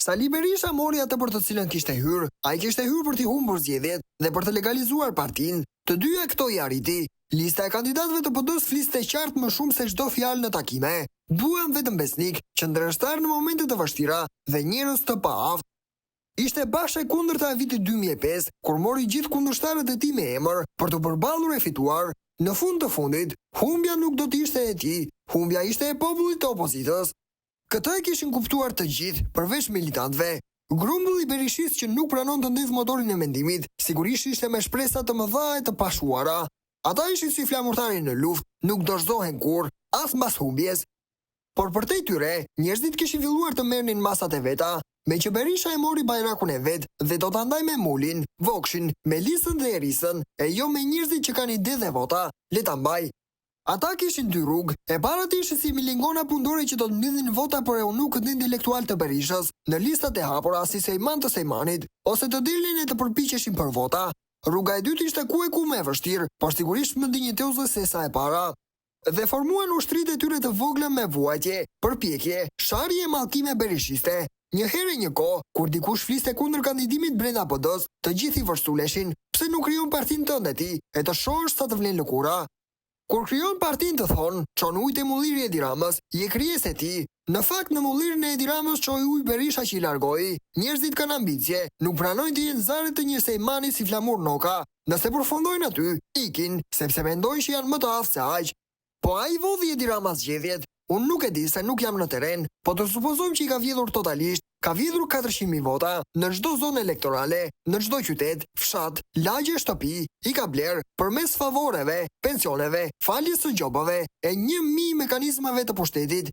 Sali Berisha mori atë për të cilën kishte hyrë, ai kishte hyrë për t'i humbur zgjedhjet dhe për të legalizuar partinë. Të dyja këto i arriti. Lista e kandidatëve të PD-s fliste qartë më shumë se çdo fjalë në takime. Duan vetëm besnik, qendrështar në momente të vështira dhe njerëz të paaftë. Ishte bashkë e kundërta e vitit 2005, kur mori gjithë kundërshtarët e tij me emër për të përballur e fituar. Në fund të fundit, humbja nuk do të ishte e tij, humbja ishte e popullit të opozitës. Këtë e kishin kuptuar të gjithë, përveç militantëve. Grumbulli Berishis që nuk pranon të ndezë motorin e mendimit, sigurisht ishte me shpresa të mëdha e të pashuara. Ata ishin si flamurtari në luftë, nuk dorëzohen kurrë, as mbas humbjes. Por përtej tyre, njerëzit kishin filluar të merrnin masat e veta, me që Berisha e mori bajrakun e vet dhe do ta ndaj me Mulin, Vokshin, Melisën dhe Erisën, e jo me njerëzit që kanë ide dhe vota, le ta mbaj. Ata kishin dy rrugë, e para të ishin si milingona pundore që do të mbledhin vota për eunukët intelektual të Berishës, në listat e hapura si Sejman të Sejmanit, ose të dilnin e të përpiqeshin për vota. Rruga e dytë ishte ku e ku më e vështirë, por sigurisht më dinjiteuze se sa e para. Dhe formuan ushtritë e tyre të vogla me vuajtje, përpjekje, sharje e mallkime berishiste. Një herë një kohë, kur dikush fliste kundër kandidimit brenda PD-s, të gjithë i vërstuleshin, pse nuk krijon partinë tënde ti, e të shohësh sa të vlen lëkura. Kur krijon partinë të thonë, çon ujë te mulliri Edi Ramës, je krijesë e ti. Në fakt në mullirin e Edi Ramës çoi ujë Berisha që i largoi. Njerëzit kanë ambicie, nuk pranojnë të jenë zarre të një Sejmani si Flamur Noka. Nëse përfundojnë aty, ikin, sepse mendojnë që janë më të aftë se aq. Po ai vodhi Edi Rama zgjedhjet. Unë nuk e di se nuk jam në terren, po të supozojmë që i ka vjedhur totalisht. Ka vjedhur 400.000 vota në çdo zonë elektorale, në çdo qytet, fshat, lagje, shtëpi, i ka bler përmes favoreve, pensioneve, faljes së gjobave e 1.000 mekanizmave të pushtetit.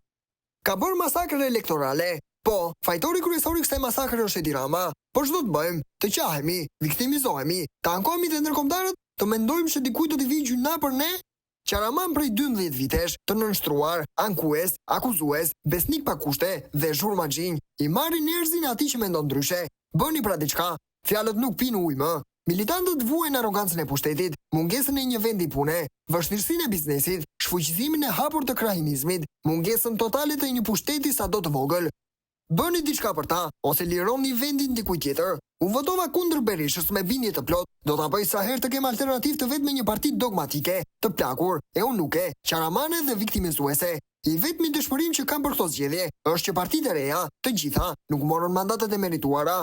Ka bërë masakrë elektorale. Po, fajtori kryesor i kësaj masakre është Edi Rama. Po ç'do të bëjmë? Të qahemi, viktimizohemi, të ankohemi te ndërkombëtarët, të mendojmë se dikujt do të vijë gjyna për ne? Qaraman prej 12 vitesh, të nënshtruar, ankues, akuzues, besnik pa kushte dhe zhurmaxhinj, i marrin njerëzin atij që mendon ndryshe. Bëni pra diçka. Fjalët nuk pinë ujë më. Militantët vuajnë arrogancën e pushtetit, mungesën e një vendi pune, vështirësinë e biznesit, shfuqizimin e hapur të krahimizmit, mungesën totale të një pushteti sado të vogël. Bëni diçka për ta, ose lironi vendin dikujt tjetër. Unë votova kundër Berishës me bindje të plot. Do ta bëj sa herë të kem alternativë të vetë me një parti dogmatike, të plakur, eunuke, qaramane dhe viktimizuese. I vetmi dëshpërim që kam për këto zgjedhje është që partitë e reja, të gjitha, nuk morën mandatet e merituara.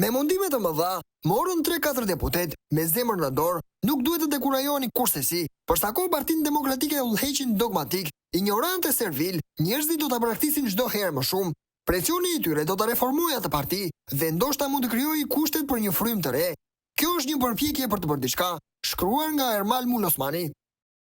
Me mundime të mëdha, morën 3-4 deputet, me zemër në dorë, nuk duhet të dekurajoni kurse si. Për sa kohë Partinë Demokratike e udhëheqin dogmatik, ignorant e servil, njerëzit do ta braktisin çdo herë më shumë. Presioni i tyre do ta reformojë atë parti dhe ndoshta mund të krijojë kushtet për një frymë të re. Kjo është një përpjekje për të bërë diçka, shkruar nga Ermal Mulosmani.